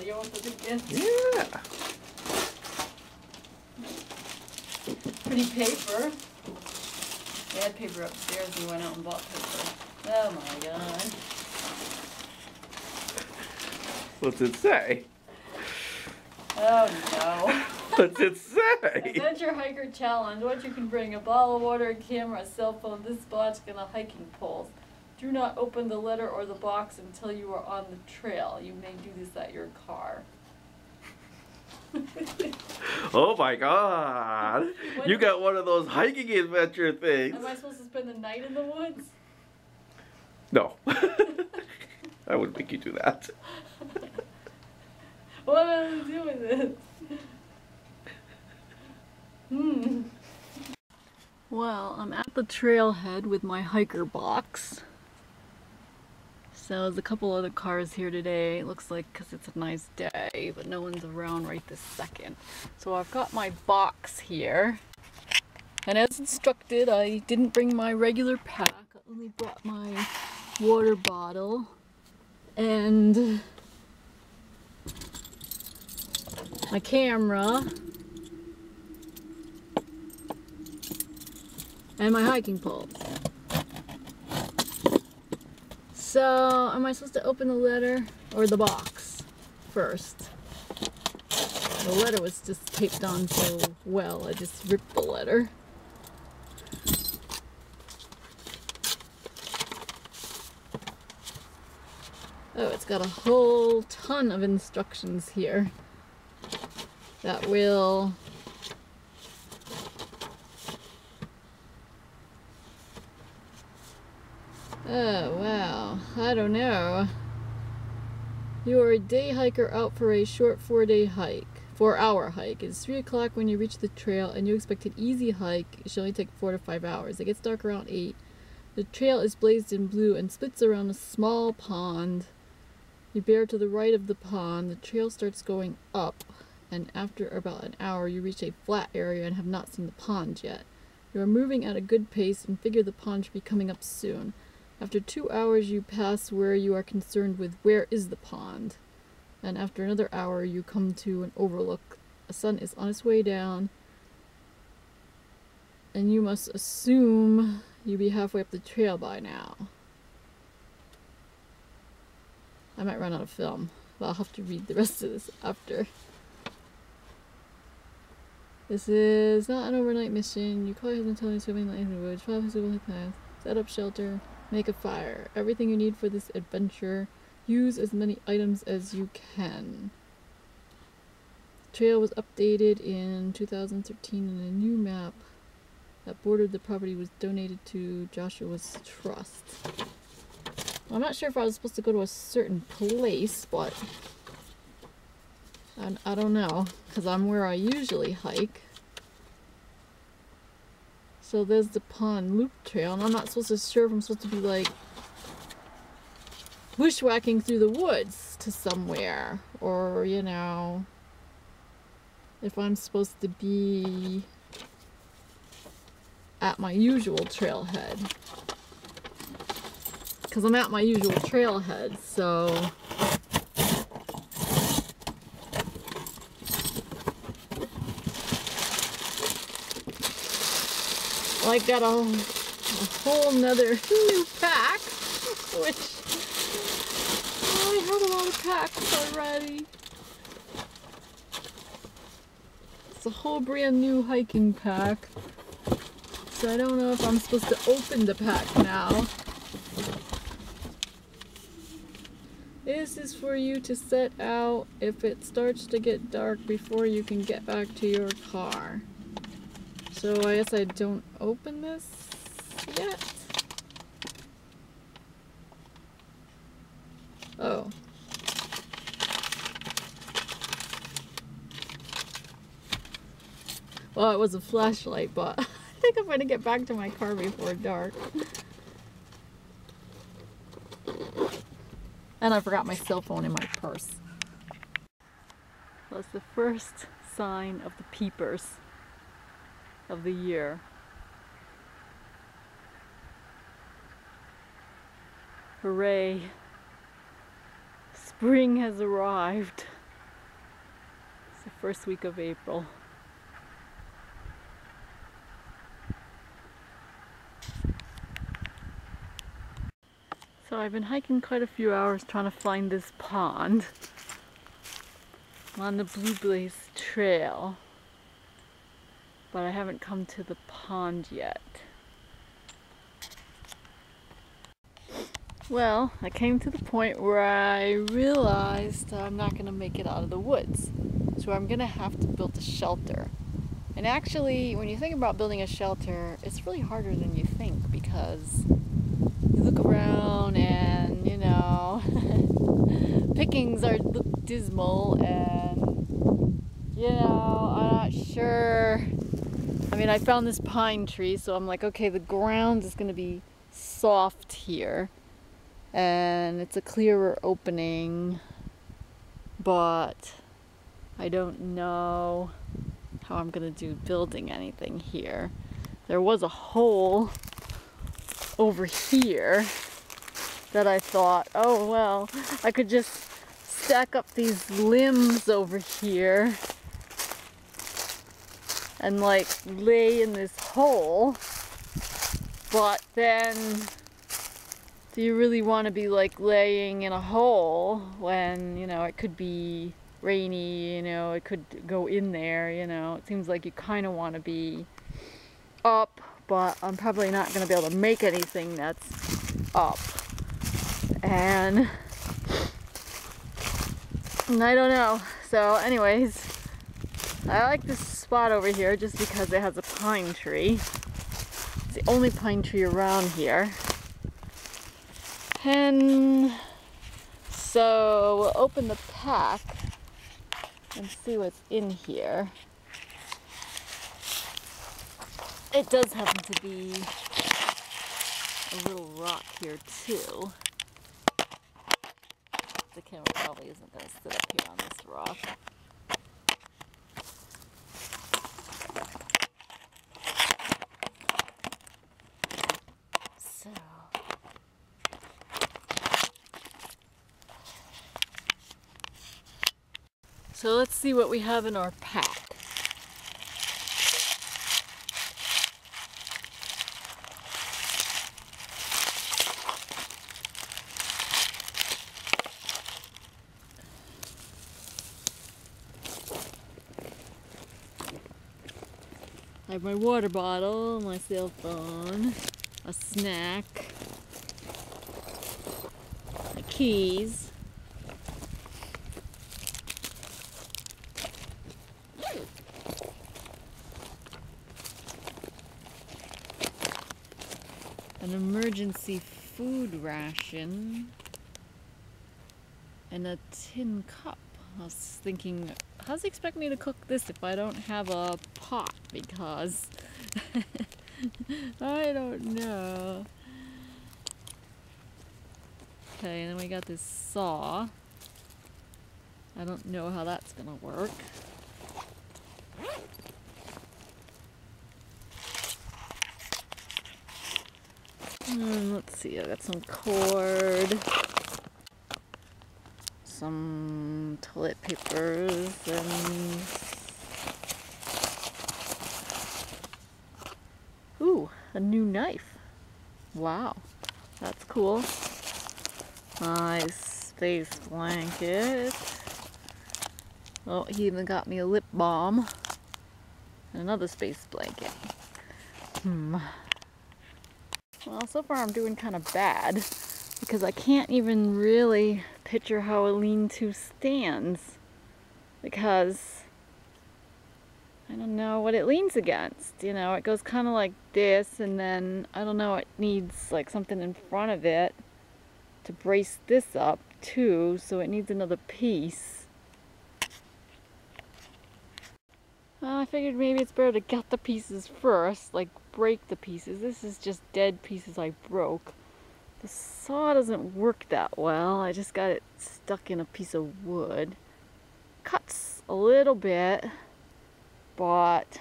you want for the gift? Yeah. Pretty paper. They had paper upstairs. We went out and bought paper. Oh my god. What's it say? Oh no. What's it say? Adventure Hiker Challenge. What you can bring: a bottle of water, a camera, a cell phone, this box, and a hiking poles. Do not open the letter or the box until you are on the trail. You may do this at your car. Oh my god. You got one of those hiking adventure things. Am I supposed to spend the night in the woods? No. I wouldn't make you do that. What am I doing with this? Well, I'm at the trailhead with my hiker box. So there's a couple other cars here today. It looks like because it's a nice day, but no one's around right this second. So I've got my box here. And as instructed, I didn't bring my regular pack. I only brought my water bottle and my camera and my hiking poles. So, am I supposed to open the letter or the box first? The letter was just taped on so well, I just ripped the letter. Oh, it's got a whole ton of instructions here that will oh wow, I don't know. You are a day hiker out for a short 4-hour hike. It's 3 o'clock when you reach the trail and you expect an easy hike. It should only take 4 to 5 hours. It gets dark around 8. The trail is blazed in blue and splits around a small pond. You bear to the right of the pond. The trail starts going up, and after about an hour you reach a flat area and have not seen the pond yet. You are moving at a good pace and figure the pond should be coming up soon. After 2 hours you pass where you are concerned with where is the pond, and after another hour you come to an overlook. The sun is on its way down, and you must assume you'll be halfway up the trail by now. I might run out of film, but I'll have to read the rest of this after. This is not an overnight mission. You call your husband, tell him swimming in the woods, follow suitable paths, set up shelter, make a fire. Everything you need for this adventure. Use as many items as you can. The trail was updated in 2013 and a new map that bordered the property was donated to Joshua's trust. Well, I'm not sure if I was supposed to go to a certain place, but I don't know, because I'm where I usually hike. So there's the pond loop trail, and I'm not supposed to sure if I'm supposed to be like bushwhacking through the woods to somewhere, or you know, if I'm supposed to be at my usual trailhead, because I'm at my usual trailhead. So I got a whole nother new pack, which I had a lot of packs already. It's a whole brand new hiking pack, so I don't know if I'm supposed to open the pack now. This is for you to set out if it starts to get dark before you can get back to your car. So I guess I don't open this yet. Oh. Well, it was a flashlight, but I think I'm going to get back to my car before dark. And I forgot my cell phone in my purse. That's the first sign of the peepers of the year. Hooray! Spring has arrived. first week of April. So I've been hiking quite a few hours trying to find this pond. I'm on the Blue Blaze Trail, but I haven't come to the pond yet. Well, I came to the point where I realized I'm not going to make it out of the woods. So I'm going to have to build a shelter. And actually, when you think about building a shelter, it's really harder than you think, because you look around and, you know, pickings look dismal, and, you know, I'm not sure. I mean, I found this pine tree, so I'm like, okay, the ground is going to be soft here, and it's a clearer opening, but I don't know how I'm going to do building anything here. There was a hole over here that I thought, oh well, I could just stack up these limbs over here and like lay in this hole, but then do you really want to be like laying in a hole when, you know, it could be rainy, you know, it could go in there, you know. It seems like you kind of want to be up, but I'm probably not going to be able to make anything that's up. And I don't know. So anyways, I like this spot over here just because it has a pine tree. It's the only pine tree around here. And so we'll open the pack and see what's in here. It does happen to be a little rock here too. The camera probably isn't going to sit up here on this rock. So let's see what we have in our pack. I have my water bottle, my cell phone, a snack, my keys, an emergency food ration, and a tin cup. I was thinking, how's he expect me to cook this if I don't have a pot? Because I don't know. Okay, and then we got this saw. I don't know how that's gonna work. Let's see, I got some cord, some toilet papers, and ooh, a new knife. Wow, that's cool. Nice space blanket. Oh, he even got me a lip balm and another space blanket. Well, so far I'm doing kind of bad because I can't even really picture how a lean-to stands, because I don't know what it leans against. You know, it goes kind of like this, and then I don't know, it needs like something in front of it to brace this up too, so it needs another piece. I figured maybe it's better to get the pieces first, like break the pieces. This is just dead pieces I broke. The saw doesn't work that well. I just got it stuck in a piece of wood. Cuts a little bit, but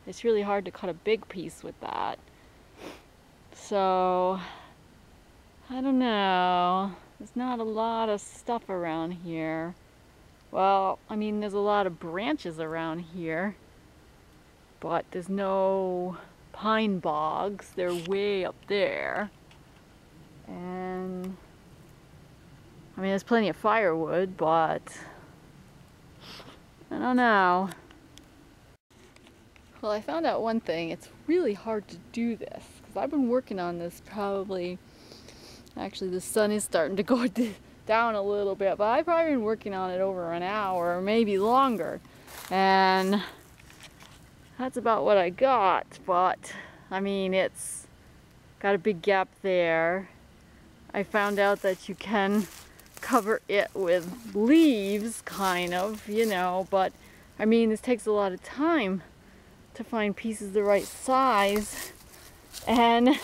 it's really hard to cut a big piece with that. So, I don't know. There's not a lot of stuff around here. Well, I mean, there's a lot of branches around here, but there's no pine bogs. They're way up there. And I mean, there's plenty of firewood, but I don't know. Well, I found out one thing. It's really hard to do this because I've been working on this probably, actually the sun is starting to go down a little bit, but I've probably been working on it over an hour or maybe longer. And that's about what I got, but I mean, it's got a big gap there. I found out that you can cover it with leaves, kind of, you know, but I mean, this takes a lot of time to find pieces the right size and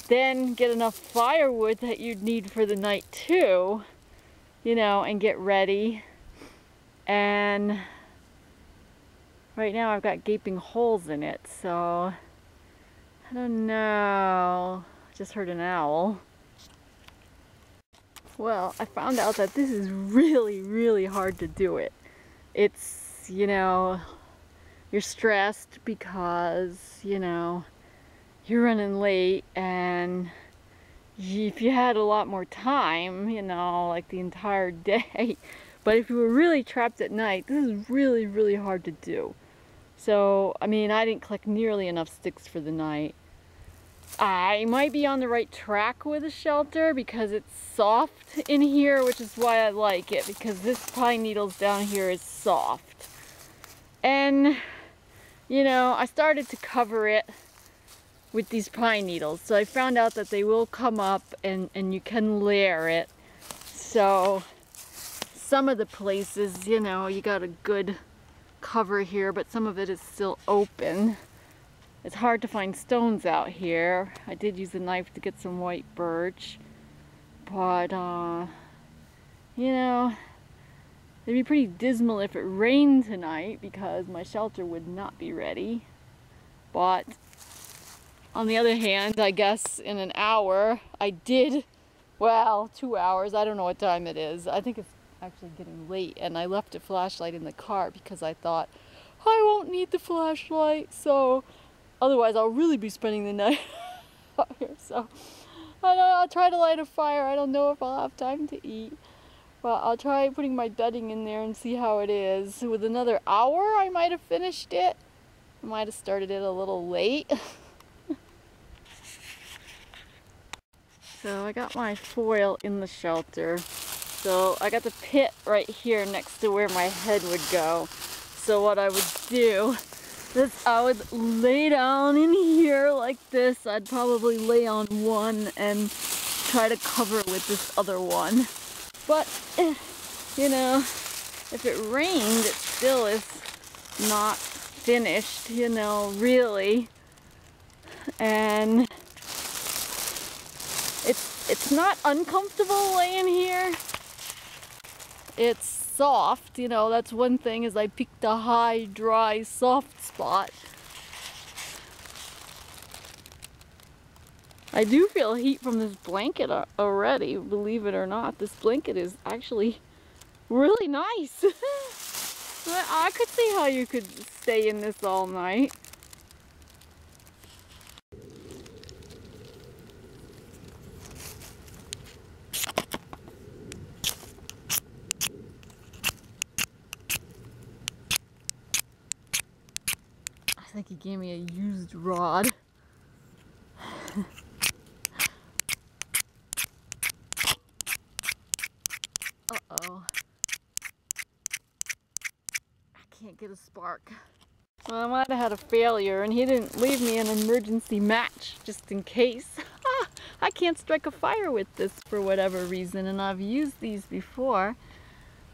then get enough firewood that you'd need for the night too, you know, and get ready. And right now I've got gaping holes in it, so I don't know. I just heard an owl. Well, I found out that this is really, really hard to do it. It's, you know, you're stressed because, you know, you're running late, and if you had a lot more time, you know, like the entire day, but if you were really trapped at night, this is really, really hard to do. So, I mean, I didn't collect nearly enough sticks for the night. I might be on the right track with the shelter because it's soft in here, which is why I like it, because this pine needles down here is soft. And, you know, I started to cover it with these pine needles, so I found out that they will come up and you can layer it. So some of the places, you know, you got a good cover here, but some of it is still open. It's hard to find stones out here. I did use a knife to get some white birch, but you know, it'd be pretty dismal if it rained tonight because my shelter would not be ready. But on the other hand, I guess in an hour I did, well, 2 hours, I don't know what time it is. I think it's actually getting late, and I left a flashlight in the car because I thought I won't need the flashlight, so otherwise I'll really be spending the night out here. So I don't know, I'll try to light a fire. I don't know if I'll have time to eat, but I'll try putting my bedding in there and see how it is. With another hour I might have finished it. I might have started it a little late. So I got my foil in the shelter. So I got the pit right here next to where my head would go. So what I would do is I would lay down in here like this. I'd probably lay on one and try to cover it with this other one. But, you know, if it rained, it still is not finished, you know, really. And it's not uncomfortable laying here. It's soft, you know, that's one thing, is I picked a high, dry, soft spot. I do feel heat from this blanket already, believe it or not. This blanket is actually really nice. I could see how you could stay in this all night. I think he gave me a used rod. Uh-oh. I can't get a spark. Well, I might have had a failure, and he didn't leave me an emergency match just in case. I can't strike a fire with this for whatever reason, and I've used these before,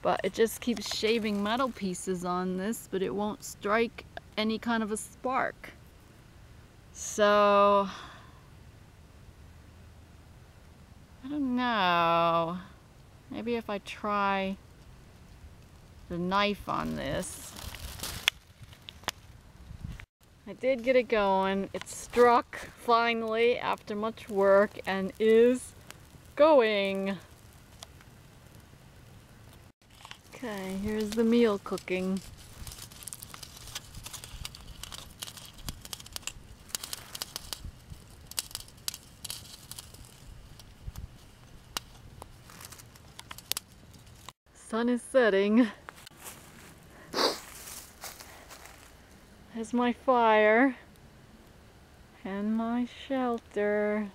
but it just keeps shaving metal pieces on this, but it won't strike any kind of a spark. So I don't know. Maybe if I try the knife on this. I did get it going. It struck finally after much work and is going. Okay, here's the meal cooking. Sun is setting. There's my fire and my shelter.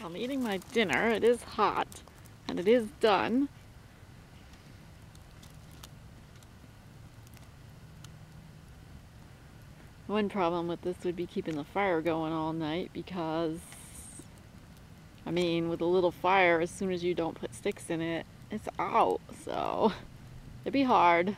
I'm eating my dinner. It is hot and it is done. One problem with this would be keeping the fire going all night because, I mean, with a little fire, as soon as you don't put sticks in it, it's out. So it'd be hard.